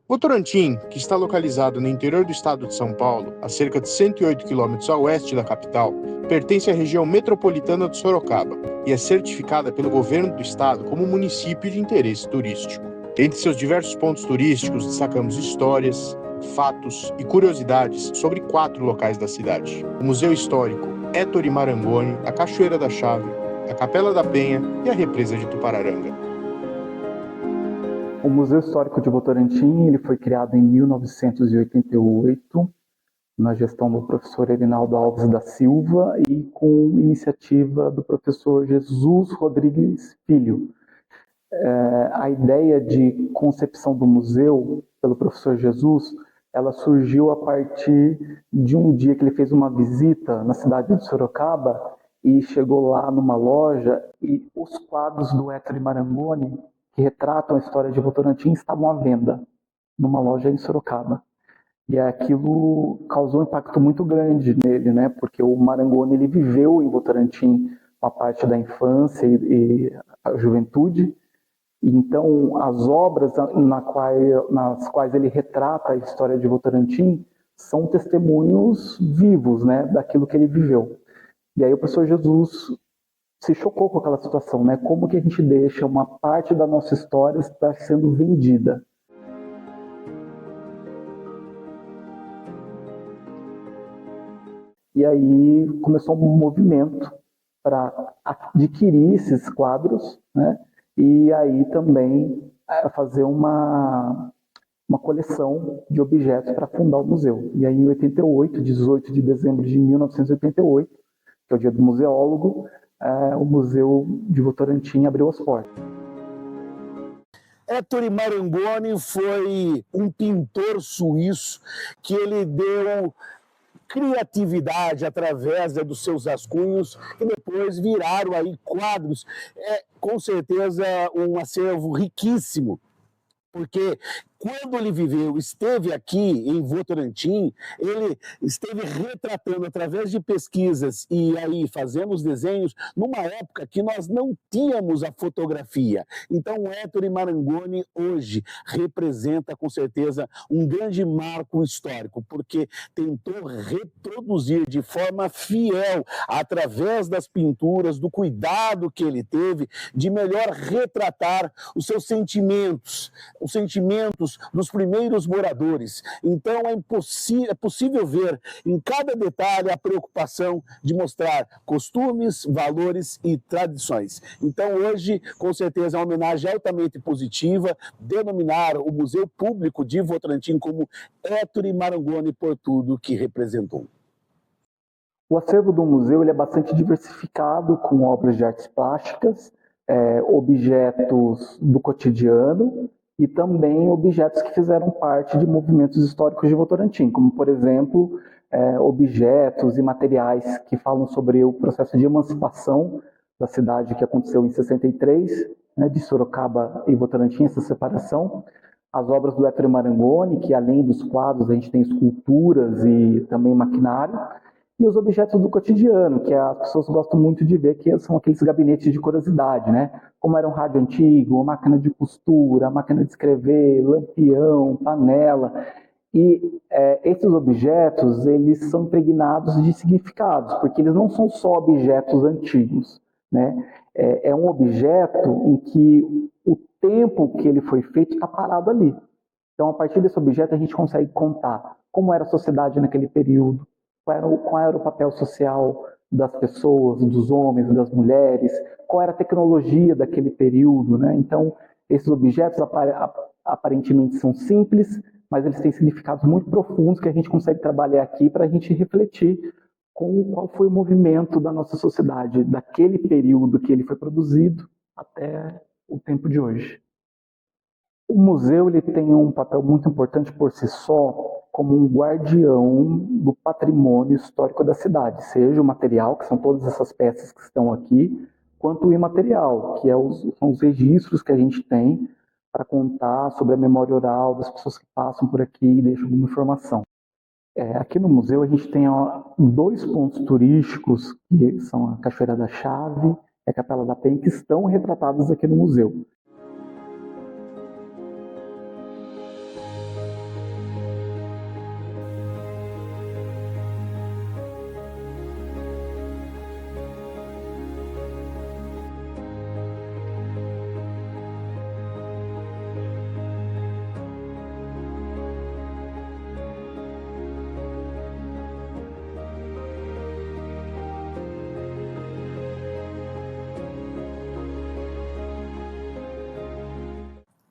Votorantim, que está localizado no interior do estado de São Paulo, a cerca de 108 quilômetros a oeste da capital, pertence à região metropolitana de Sorocaba e é certificada pelo governo do estado como município de interesse turístico. Entre seus diversos pontos turísticos, destacamos histórias, fatos e curiosidades sobre 4 locais da cidade: o Museu Histórico Ettore Marangoni, a Cachoeira da Chave, a Capela da Penha e a Represa de Tupararanga. O Museu Histórico de Votorantim ele foi criado em 1988, na gestão do professor Erinaldo Alves da Silva e com iniciativa do professor Jesus Rodrigues Filho. A ideia de concepção do museu pelo professor Jesus, ela surgiu a partir de um dia que ele fez uma visita na cidade de Sorocaba e chegou lá numa loja e os quadros do Ettore Marangoni, que retratam a história de Votorantim, estavam à venda numa loja em Sorocaba. E aquilo causou um impacto muito grande nele, né? Porque o Marangoni ele viveu em Votorantim uma parte da infância e a juventude. Então, as obras nas quais ele retrata a história de Votorantim são testemunhos vivos, né, daquilo que ele viveu. E aí o professor Jesus se chocou com aquela situação, né? Como que a gente deixa uma parte da nossa história estar sendo vendida? E aí começou um movimento para adquirir esses quadros, né? E aí também fazer uma coleção de objetos para fundar o museu. E aí em 88, 18 de dezembro de 1988, que é o dia do museólogo, o Museu de Votorantim abriu as portas. Ettore Marangoni foi um pintor suíço que ele deu criatividade através dos seus rascunhos e depois viraram aí quadros. Com certeza um acervo riquíssimo, porque quando ele viveu, esteve aqui em Votorantim, ele esteve retratando através de pesquisas e aí fazendo os desenhos numa época que nós não tínhamos a fotografia. Então o Ettore Marangoni hoje representa com certeza um grande marco histórico, porque tentou reproduzir de forma fiel, através das pinturas, do cuidado que ele teve, de melhor retratar os seus sentimentos, os sentimentos dos primeiros moradores. Então é possível ver em cada detalhe a preocupação de mostrar costumes, valores e tradições. Então hoje, com certeza, é uma homenagem altamente positiva denominar o Museu Público de Votorantim como Ettore Marangoni por tudo que representou. O acervo do museu ele é bastante diversificado, com obras de artes plásticas, objetos do cotidiano e também objetos que fizeram parte de movimentos históricos de Votorantim, como, por exemplo, objetos e materiais que falam sobre o processo de emancipação da cidade que aconteceu em 63, né, de Sorocaba e Votorantim, essa separação. As obras do Ettore Marangoni, que além dos quadros a gente tem esculturas e também maquinário, e os objetos do cotidiano, que as pessoas gostam muito de ver, que são aqueles gabinetes de curiosidade, né? Como era um rádio antigo, máquina de costura, máquina de escrever, lampião, panela. E esses objetos, eles são impregnados de significados, porque eles não são só objetos antigos, né? É um objeto em que o tempo que ele foi feito está parado ali. Então, a partir desse objeto, a gente consegue contar como era a sociedade naquele período, qual era o papel social das pessoas, dos homens, das mulheres, qual era a tecnologia daquele período, né? Então, esses objetos aparentemente são simples, mas eles têm significados muito profundos que a gente consegue trabalhar aqui para a gente refletir com qual foi o movimento da nossa sociedade, daquele período que ele foi produzido até o tempo de hoje. O museu ele tem um papel muito importante por si só, como um guardião do patrimônio histórico da cidade, seja o material, que são todas essas peças que estão aqui, quanto o imaterial, que são os registros que a gente tem para contar sobre a memória oral das pessoas que passam por aqui e deixam alguma informação. Aqui no museu a gente tem 2 pontos turísticos, que são a Cachoeira da Chave e a Capela da Penha, que estão retratados aqui no museu.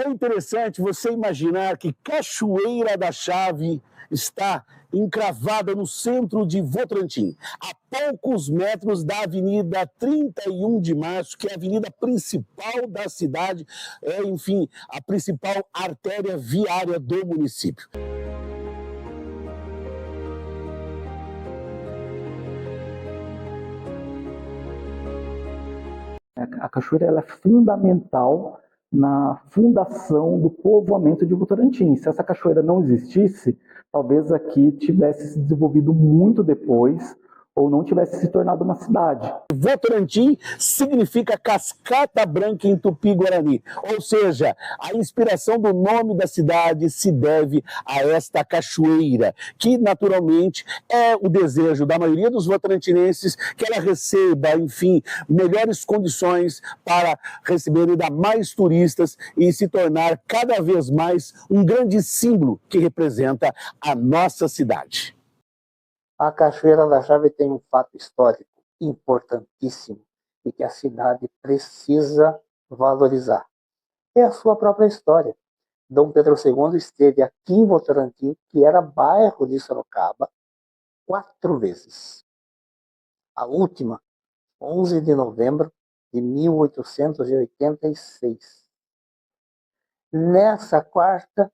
É interessante você imaginar que Cachoeira da Chave está encravada no centro de Votorantim, a poucos metros da Avenida 31 de Março, que é a avenida principal da cidade, enfim, a principal artéria viária do município. A cachoeira ela é fundamental na fundação do povoamento de Votorantim. Se essa cachoeira não existisse, talvez aqui tivesse se desenvolvido muito depois ou não tivesse se tornado uma cidade. Votorantim significa cascata branca em tupi-guarani, ou seja, a inspiração do nome da cidade se deve a esta cachoeira, que naturalmente é o desejo da maioria dos votorantinenses que ela receba, enfim, melhores condições para receber ainda mais turistas e se tornar cada vez mais um grande símbolo que representa a nossa cidade. A Cachoeira da Chave tem um fato histórico importantíssimo e que a cidade precisa valorizar. É a sua própria história. Dom Pedro II esteve aqui em Votorantim, que era bairro de Sorocaba, 4 vezes. A última, 11 de novembro de 1886. Nessa quarta,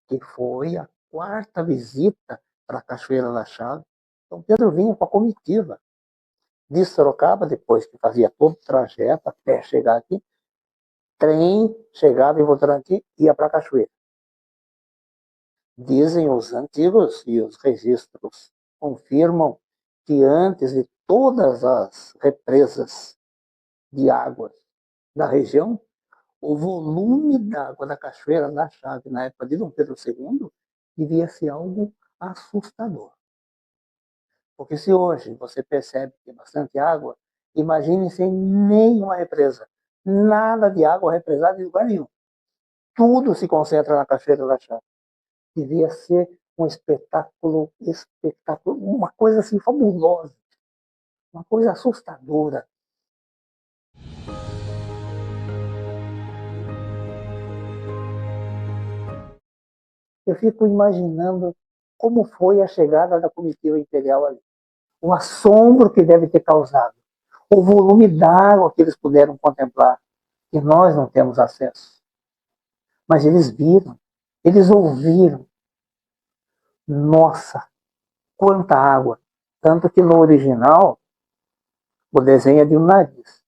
que foi a 4ª visita para a Cachoeira da Chave, Dom Pedro vinha com a comitiva de Sorocaba, depois que fazia todo o trajeto até chegar aqui, trem chegava em Votorantim e ia para a Cachoeira. Dizem os antigos e os registros confirmam que antes de todas as represas de água da região, o volume d'água da Cachoeira da Chave na época de Dom Pedro II devia ser algo assustador. Porque se hoje você percebe que tem bastante água, imagine sem nenhuma represa. Nada de água represada em lugar nenhum. Tudo se concentra na Cachoeira da Chave. Devia ser um espetáculo, uma coisa assim fabulosa, uma coisa assustadora. Eu fico imaginando como foi a chegada da comitiva imperial ali. O assombro que deve ter causado. O volume d'água que eles puderam contemplar, que nós não temos acesso. Mas eles viram, eles ouviram. Nossa, quanta água! Tanto que no original, o desenho é de um nariz.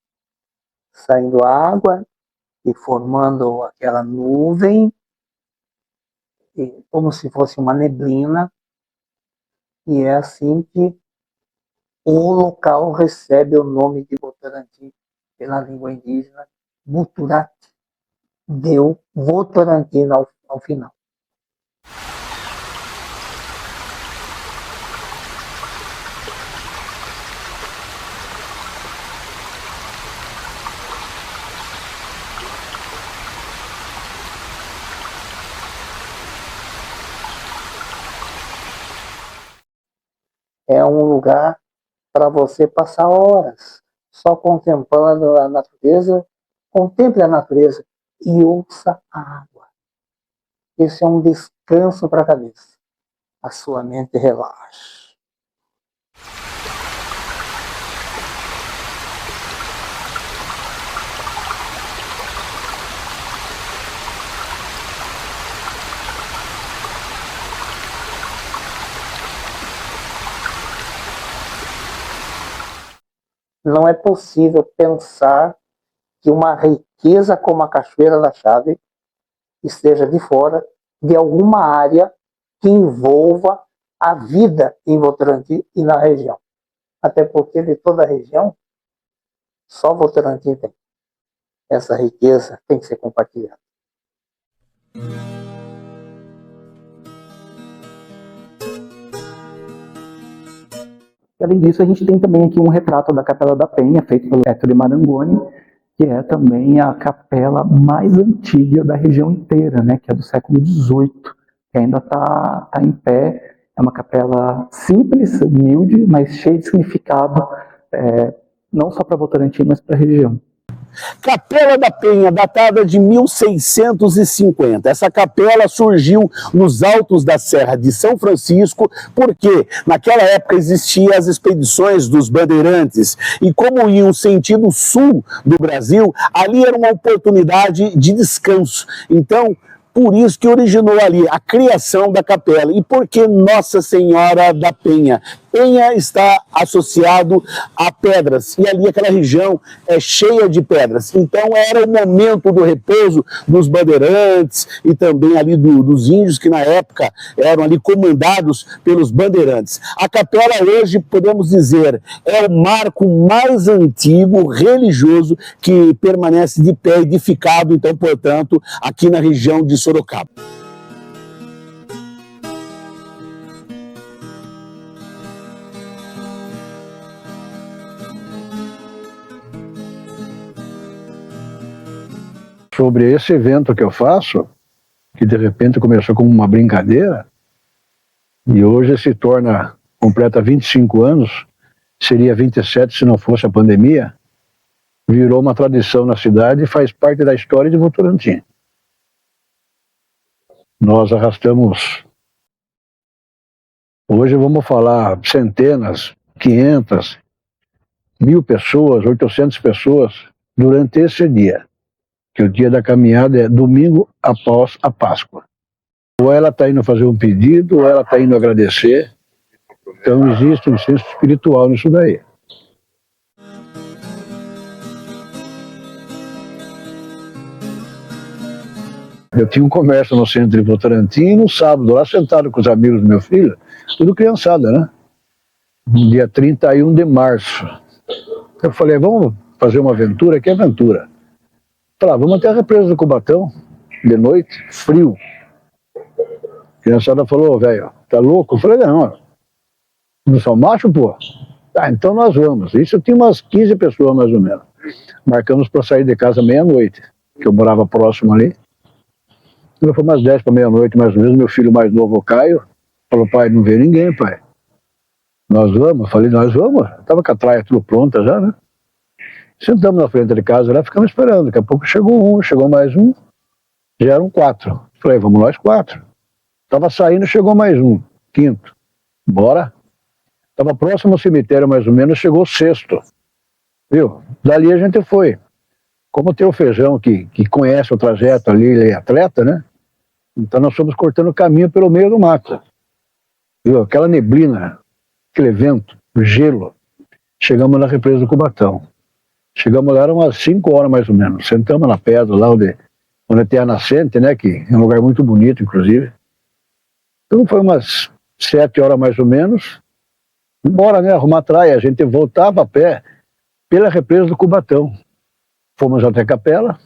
Saindo água e formando aquela nuvem, como se fosse uma neblina. E é assim que o local recebe o nome de Votorantim pela língua indígena, Buturati. Deu Votorantim ao final. É um lugar para você passar horas só contemplando a natureza. Contemple a natureza e ouça a água. Esse é um descanso para a cabeça. A sua mente relaxa. Não é possível pensar que uma riqueza como a Cachoeira da Chave esteja de fora de alguma área que envolva a vida em Votorantim e na região. Até porque de toda a região, só Votorantim tem. Essa riqueza tem que ser compartilhada. Além disso, a gente tem também aqui um retrato da Capela da Penha, feito pelo Ettore Marangoni, que é também a capela mais antiga da região inteira, né, que é do século XVIII, que ainda está em pé. É uma capela simples, humilde, mas cheia de significado, não só para Votorantim, mas para a região. Capela da Penha, datada de 1650. Essa capela surgiu nos altos da Serra de São Francisco, porque naquela época existiam as expedições dos bandeirantes, e como iam sentido sul do Brasil, ali era uma oportunidade de descanso. Então, por isso que originou ali a criação da capela. E por que Nossa Senhora da Penha? Penha está associado a pedras, e ali aquela região é cheia de pedras. Então era o momento do repouso dos bandeirantes e também ali dos índios que na época eram ali comandados pelos bandeirantes. A capela hoje, podemos dizer, é o marco mais antigo religioso que permanece de pé, edificado, então, portanto, aqui na região de Sorocaba. Sobre esse evento que eu faço, que de repente começou como uma brincadeira, e hoje se torna, completa 25 anos, seria 27 se não fosse a pandemia, virou uma tradição na cidade e faz parte da história de Votorantim. Nós arrastamos, hoje vamos falar centenas, 500, 1000 pessoas, 800 pessoas durante esse dia. Que o dia da caminhada é domingo após a Páscoa. Ou ela está indo fazer um pedido, ou ela está indo agradecer. Então existe um senso espiritual nisso daí. Eu tinha um comércio no centro de Votorantim, no sábado, lá sentado com os amigos do meu filho, tudo criançada, né? No dia 31 de março. Eu falei, vamos fazer uma aventura? Que aventura? Falei, vamos até a represa do Cubatão, de noite, frio. A criançada falou, velho, tá louco? Eu falei, não sou macho, pô? Ah, então nós vamos. Isso tinha umas 15 pessoas, mais ou menos. Marcamos para sair de casa meia-noite, que eu morava próximo ali. Quando foi umas 10 para meia-noite, mais ou menos, meu filho mais novo, o Caio, falou, pai, não vê ninguém, pai. Nós vamos? Eu falei, nós vamos. Tava com a traia tudo pronta já, né? Sentamos na frente de casa lá, ficamos esperando. Daqui a pouco chegou um, chegou mais um, já eram 4. Falei, vamos nós 4. Tava saindo, chegou mais um, 5º. Bora. Tava próximo ao cemitério mais ou menos, chegou o 6º. Viu? Dali a gente foi. Como tem o Feijão que conhece o trajeto ali, ele é atleta, né? Então nós fomos cortando o caminho pelo meio do mato. Viu? Aquela neblina, aquele vento, o gelo. Chegamos na represa do Cubatão. Chegamos lá, eram umas 5 horas mais ou menos. Sentamos na pedra lá onde tem a nascente, né? Que é um lugar muito bonito, inclusive. Então foi umas 7 horas mais ou menos. Embora, né? Arrumar a traia. A gente voltava a pé pela represa do Cubatão. Fomos até a capela,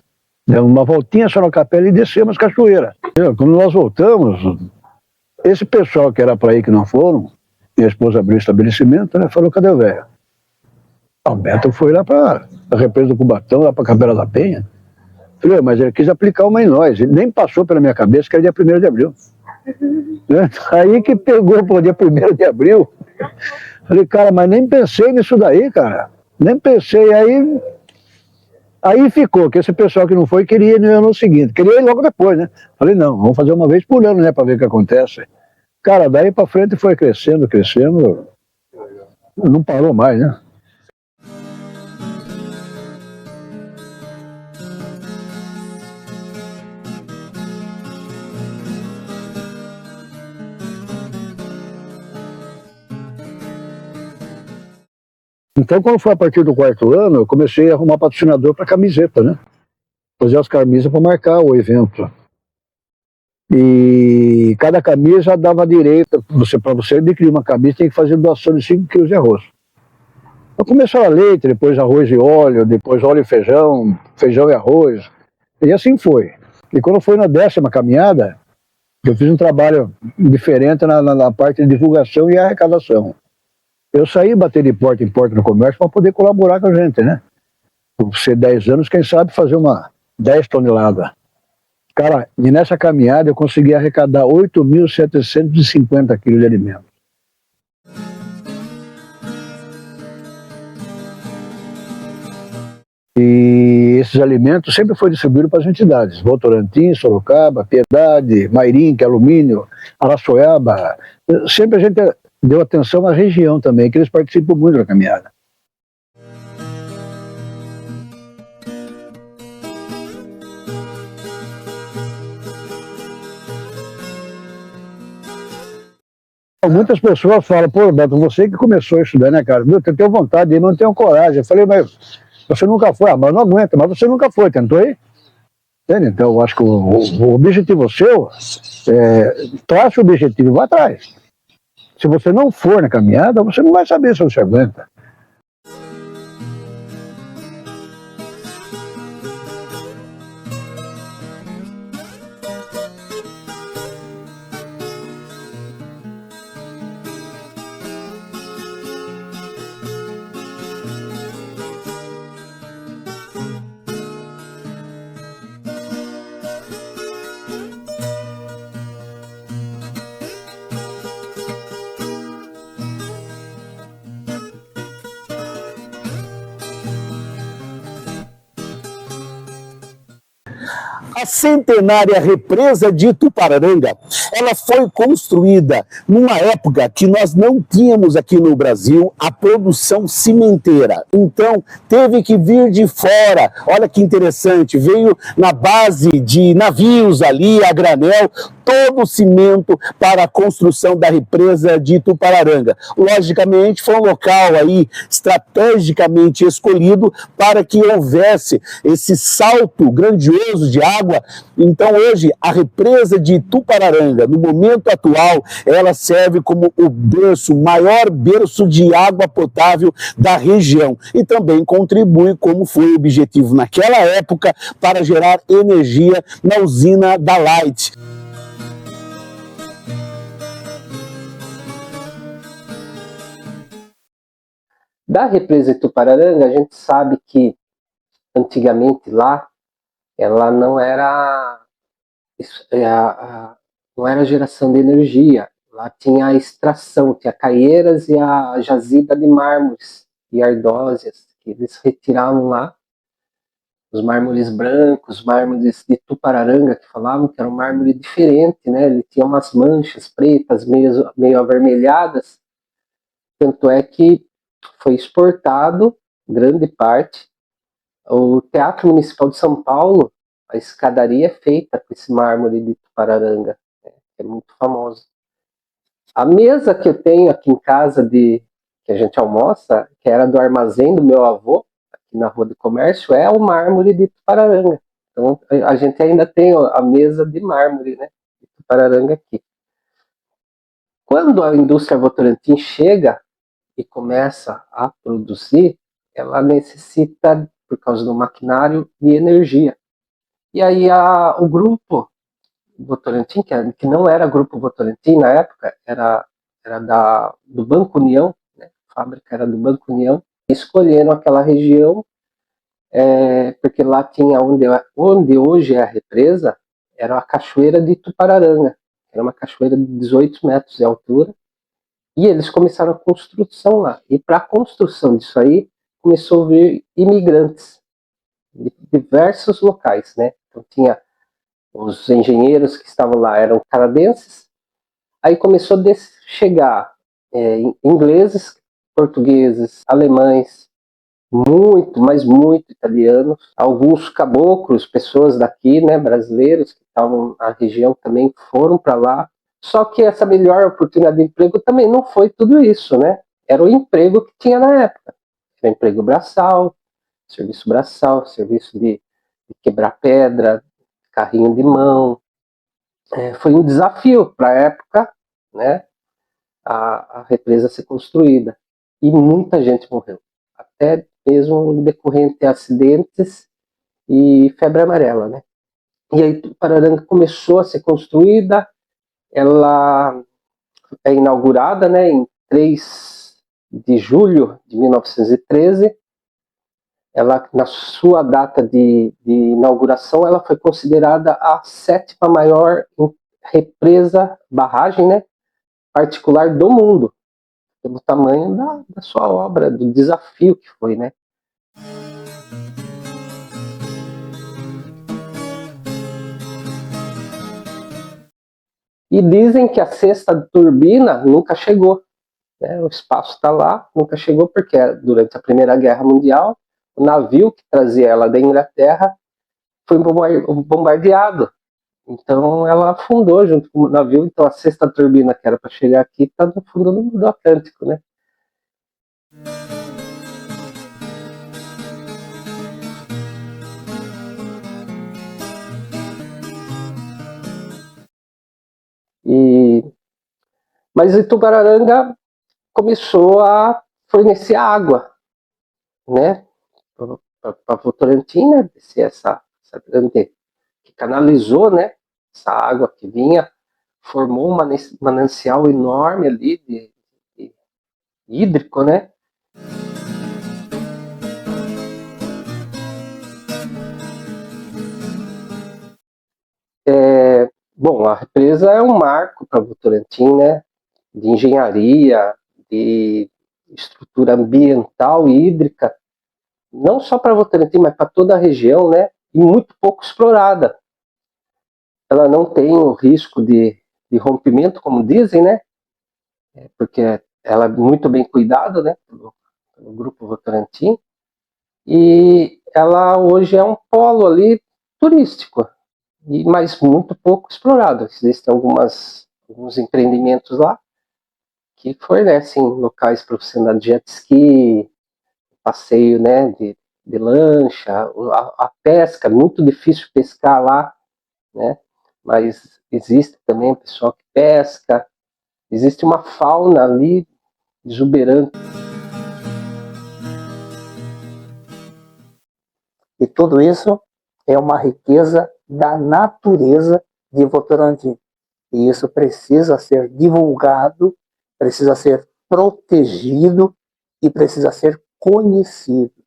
demos uma voltinha só na capela e descemos a cachoeira. Quando nós voltamos, esse pessoal que era para ir que não foram, minha esposa abriu o estabelecimento, né? Falou, cadê o velho? O Beto foi lá para a represa do Cubatão, lá para a Capela da Penha. Falei, mas ele quis aplicar uma em nós. Ele nem passou pela minha cabeça que era dia 1º de abril. Aí que pegou para o dia 1º de abril. Falei, cara, mas nem pensei nisso daí, cara. Nem pensei. Aí ficou, que esse pessoal que não foi queria ir no ano seguinte. Queria ir logo depois, né? Falei, não, vamos fazer uma vez por ano, né? Para ver o que acontece. Cara, daí para frente foi crescendo. Não parou mais, né? Então, quando foi a partir do 4º ano, eu comecei a arrumar patrocinador para camiseta, né? Fazer as camisas para marcar o evento. E cada camisa dava direito, para você adquirir uma camisa, tem que fazer doação de 5 quilos de arroz. Então começou a leite, depois arroz e óleo, depois óleo e feijão, feijão e arroz. E assim foi. E quando foi na 10ª caminhada, eu fiz um trabalho diferente na parte de divulgação e arrecadação. Eu saí bater de porta em porta no comércio para poder colaborar com a gente, né? Por ser 10 anos, quem sabe fazer uma 10 toneladas. Cara, e nessa caminhada eu consegui arrecadar 8.750 quilos de alimento. E esses alimentos sempre foram distribuídos para as entidades, Votorantim, Sorocaba, Piedade, Mairim, que é alumínio, Araçoiaba. Sempre a gente deu atenção à região também, que eles participam muito da caminhada. Muitas pessoas falam, pô, Beto, você que começou a estudar, né, cara? Eu tenho vontade, mas não tenho coragem. Eu falei, mas você nunca foi? Ah, mas não aguenta, mas você nunca foi, tentou ir? Entende? Então, eu acho que o objetivo seu traça o objetivo e vai atrás. Se você não for na caminhada, você não vai saber se você aguenta. A centenária represa de Tupararanga, ela foi construída numa época que nós não tínhamos aqui no Brasil a produção cimenteira. Então, teve que vir de fora. Olha que interessante, veio na base de navios ali, a granel, todo o cimento para a construção da represa de Tupararanga. Logicamente, foi um local aí estrategicamente escolhido para que houvesse esse salto grandioso de água. Então, hoje, a represa de Tupararanga, no momento atual, ela serve como o berço, maior berço de água potável da região e também contribui, como foi o objetivo naquela época, para gerar energia na usina da Light. Da represa de Tupararanga, a gente sabe que antigamente lá, ela não era geração de energia. Lá tinha a extração, tinha caieiras e a jazida de mármores e ardósias, que eles retiravam lá. Os mármores brancos, os mármores de Tupararanga, que falavam que era um mármore diferente, né? Ele tinha umas manchas pretas, meio avermelhadas. Tanto é que foi exportado, grande parte. O Teatro Municipal de São Paulo, a escadaria é feita com esse mármore de Tupararanga, né, que é muito famoso. A mesa que eu tenho aqui em casa, que a gente almoça, que era do armazém do meu avô, aqui na Rua do Comércio, é o mármore de Tupararanga. Então, a gente ainda tem a mesa de mármore, né, de Tupararanga aqui. Quando a indústria Votorantim chega e começa a produzir, ela necessita, por causa do maquinário, de energia. E aí o grupo Votorantim, que não era grupo Votorantim na época, era do Banco União, né? A fábrica era do Banco União, escolheram aquela região, porque lá tinha onde hoje é a represa, era a cachoeira de Tupararanga, era uma cachoeira de 18 metros de altura, e eles começaram a construção lá. E para a construção disso aí, começou a vir imigrantes de diversos locais, né? Então tinha os engenheiros que estavam lá, eram canadenses. Aí começou a chegar ingleses, portugueses, alemães, mas muito italianos. Alguns caboclos, pessoas daqui, né, brasileiros que estavam na região também foram para lá. Só que essa melhor oportunidade de emprego também não foi tudo isso, né? Era o emprego que tinha na época. Era emprego braçal, serviço de quebrar pedra, carrinho de mão. Foi um desafio para a época, né? A represa ser construída. E muita gente morreu. Até mesmo decorrente de acidentes e febre amarela, né? E aí Tupararanga começou a ser construída. Ela é inaugurada, né, em 3 de julho de 1913. Ela, na sua data de inauguração, ela foi considerada a 7ª maior represa, barragem, né, particular do mundo, pelo tamanho da sua obra, do desafio que foi, né. E dizem que a sexta turbina nunca chegou, né? O espaço está lá, nunca chegou porque durante a Primeira Guerra Mundial, o navio que trazia ela da Inglaterra foi bombardeado. Então ela afundou junto com o navio. Então a sexta turbina que era para chegar aqui está no fundo do Atlântico, né? Mas Itubararanga começou a fornecer água, né, para Votorantim, né, essa grande, que canalizou, né, essa água que vinha, formou um manancial enorme ali de hídrico, né. Bom, a represa é um marco para Votorantim, né, de engenharia, de estrutura ambiental e hídrica, não só para Votorantim, mas para toda a região, né, e muito pouco explorada. Ela não tem o risco de rompimento, como dizem, né, porque ela é muito bem cuidada, né, pelo Grupo Votorantim, e ela hoje é um polo ali turístico, mas muito pouco explorado. Existem alguns empreendimentos lá que fornecem locais para você andar de jet ski, passeio, né, de lancha, a pesca, muito difícil pescar lá, né, mas existe também pessoal que pesca, existe uma fauna ali exuberante. E tudo isso é uma riqueza da natureza de Votorantim. E isso precisa ser divulgado, precisa ser protegido e precisa ser conhecido.